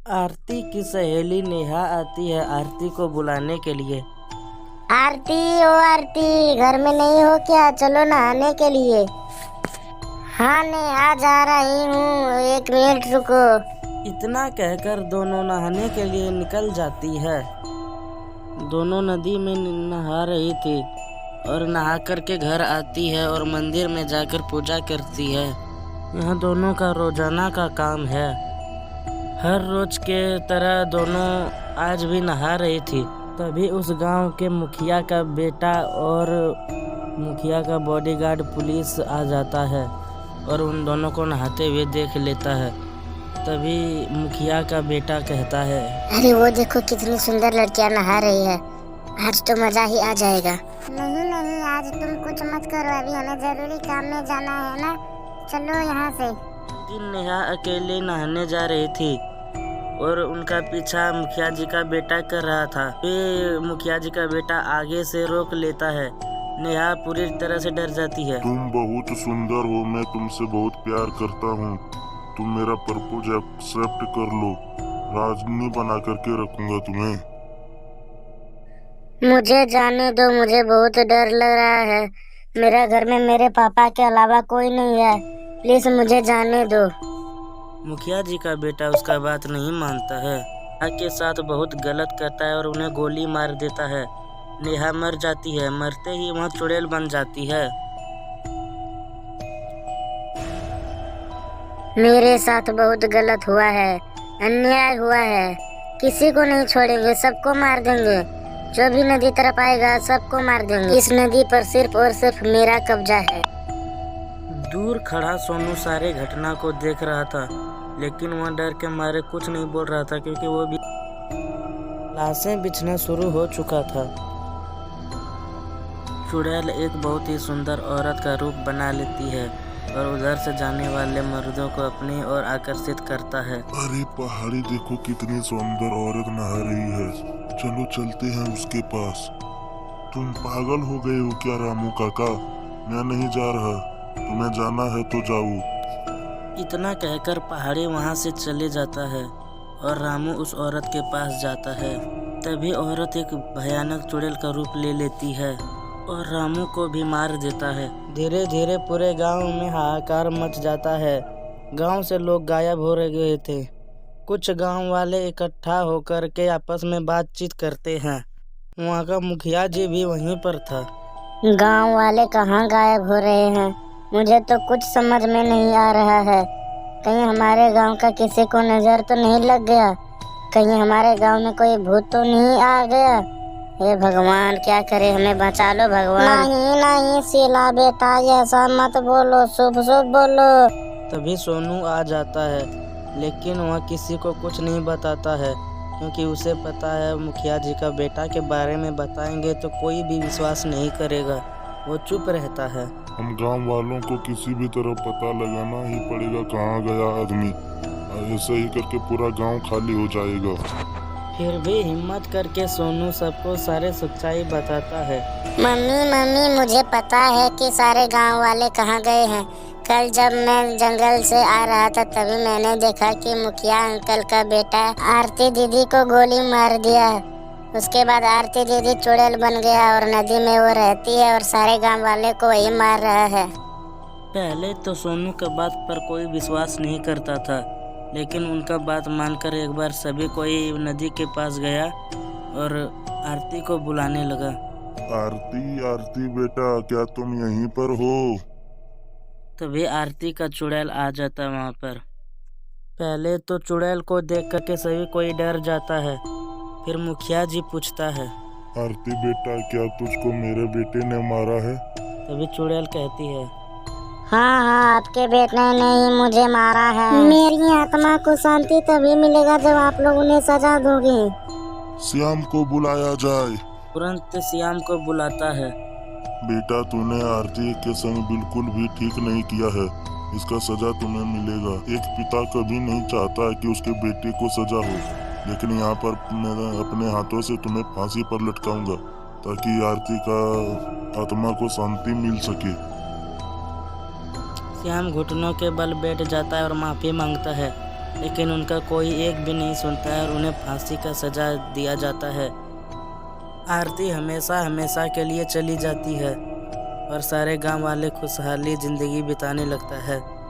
आरती की सहेली नेहा आती है आरती को बुलाने के लिए। आरती, ओ आरती, घर में नहीं हो क्या? चलो नहाने के लिए। हाँ नेहा, जा रही हूँ, 1 मिनट रुको। इतना कहकर दोनों नहाने के लिए निकल जाती है। दोनों नदी में नहा रही थी और नहा करके घर आती है और मंदिर में जाकर पूजा करती है। यह दोनों का रोजाना का काम है। हर रोज के तरह दोनों आज भी नहा रही थी। तभी उस गांव के मुखिया का बेटा और मुखिया का बॉडीगार्ड पुलिस आ जाता है और उन दोनों को नहाते हुए देख लेता है। तभी मुखिया का बेटा कहता है, अरे वो देखो कितनी सुंदर लड़कियां नहा रही है, आज तो मजा ही आ जाएगा। नहीं नहीं, आज तुम कुछ मत करो, अभी हमें जरूरी काम में जाना है ना, चलो यहाँ से। दिन नेहा अकेले नहाने जा रही थी और उनका पीछा मुखिया जी का बेटा कर रहा था। फिर मुखिया जी का बेटा आगे से रोक लेता है। नेहा पूरी तरह से डर जाती है। तुम बहुत सुंदर हो, मैं तुमसे बहुत प्यार करता हूँ, तुम मेरा प्रपोज एक्सेप्ट कर लो, राजनी बना करके रखूंगा तुम्हें। मुझे जाने दो, मुझे बहुत डर लग रहा है। मेरा घर में मेरे पापा के अलावा कोई नहीं है, प्लीज मुझे जाने दो। मुखिया जी का बेटा उसका बात नहीं मानता है। नेहा के साथ बहुत गलत करता है और उन्हें गोली मार देता है। नेहा मर जाती है। मरते ही वह चुड़ैल बन जाती है। मेरे साथ बहुत गलत हुआ है, अन्याय हुआ है, किसी को नहीं छोड़ेंगे, सबको मार देंगे। जो भी नदी तरफ आएगा सबको मार देंगे। इस नदी पर सिर्फ और सिर्फ मेरा कब्जा है। दूर खड़ा सोनू सारे घटना को देख रहा था, लेकिन वह डर के मारे कुछ नहीं बोल रहा था, क्योंकि वो भी लाशें बिछना शुरू हो चुका था। चुड़ैल एक बहुत ही सुंदर औरत का रूप बना लेती है और उधर से जाने वाले मर्दों को अपनी ओर आकर्षित करता है। अरे पहाड़ी देखो कितनी सुंदर औरत नहा रही है, चलो चलते हैं उसके पास। तुम पागल हो गए हो क्या रामू काका? मैं नहीं जा रहा, तुम्हें जाना है तो जाओ। इतना कहकर पहाड़ी वहां से चले जाता है और रामू उस औरत के पास जाता है। तभी औरत एक भयानक चुड़ैल का रूप ले लेती है और रामू को भी मार देता है। धीरे धीरे पूरे गांव में हाहाकार मच जाता है। गांव से लोग गायब हो गए थे। कुछ गांव वाले इकट्ठा होकर के आपस में बातचीत करते हैं। वहाँ का मुखिया जी भी वहीं पर था। गांव वाले कहाँ गायब हो रहे हैं? मुझे तो कुछ समझ में नहीं आ रहा है। कहीं हमारे गांव का किसी को नजर तो नहीं लग गया? कहीं हमारे गांव में कोई भूत तो नहीं आ गया? हे भगवान, क्या करे, हमें बचा लो भगवान। नहीं नहीं शीला बेटा, ऐसा मत बोलो, शुभ शुभ बोलो। तभी सोनू आ जाता है, लेकिन वह किसी को कुछ नहीं बताता है, क्योंकि उसे पता है मुखिया जी का बेटा के बारे में बताएंगे तो कोई भी विश्वास नहीं करेगा। वो चुप रहता है। हम गांव वालों को किसी भी तरह पता लगाना ही पड़ेगा कहाँ गया आदमी, ऐसा ही करके पूरा गांव खाली हो जाएगा। फिर भी हिम्मत करके सोनू सबको सारे सच्चाई बताता है। मम्मी मम्मी, मुझे पता है कि सारे गांव वाले कहाँ गए हैं। कल जब मैं जंगल से आ रहा था तभी मैंने देखा कि मुखिया अंकल का बेटा आरती दीदी को गोली मार दिया। उसके बाद आरती दीदी चुड़ैल बन गया और नदी में वो रहती है और सारे गांव वाले को वही मार रहा है। पहले तो सोनू का बात पर कोई विश्वास नहीं करता था, लेकिन उनका बात मानकर एक बार सभी कोई नदी के पास गया और आरती को बुलाने लगा। आरती आरती बेटा, क्या तुम यहीं पर हो? तभी आरती का चुड़ैल आ जाता है वहाँ पर। पहले तो चुड़ैल को देख करके सभी कोई डर जाता है। फिर मुखिया जी पूछता है, आरती बेटा, क्या तुझको मेरे बेटे ने मारा है? तभी चुड़ैल कहती है, हाँ हाँ, आपके बेटे ने ही मुझे मारा है। मेरी आत्मा को शांति तभी मिलेगा जब आप लोग उन्हें सजा दोगे। श्याम को बुलाया जाए। तुरंत श्याम को बुलाता है। बेटा, तूने आरती के संग बिल्कुल भी ठीक नहीं किया है, इसका सजा तुम्हें मिलेगा। एक पिता कभी नहीं चाहता है कि उसके बेटे को सजा हो, लेकिन यहाँ पर मैं अपने हाथों से तुम्हें फांसी पर लटकाऊंगा ताकि आरती का आत्मा को शांति मिल सके। श्याम घुटनों के बल बैठ जाता है और माफी मांगता है। लेकिन उनका कोई एक भी नहीं सुनता है और उन्हें फांसी का सजा दिया जाता है। आरती हमेशा हमेशा के लिए चली जाती है और सारे गांव वाले खुशहाली ज़िंदगी बिताने लगता है।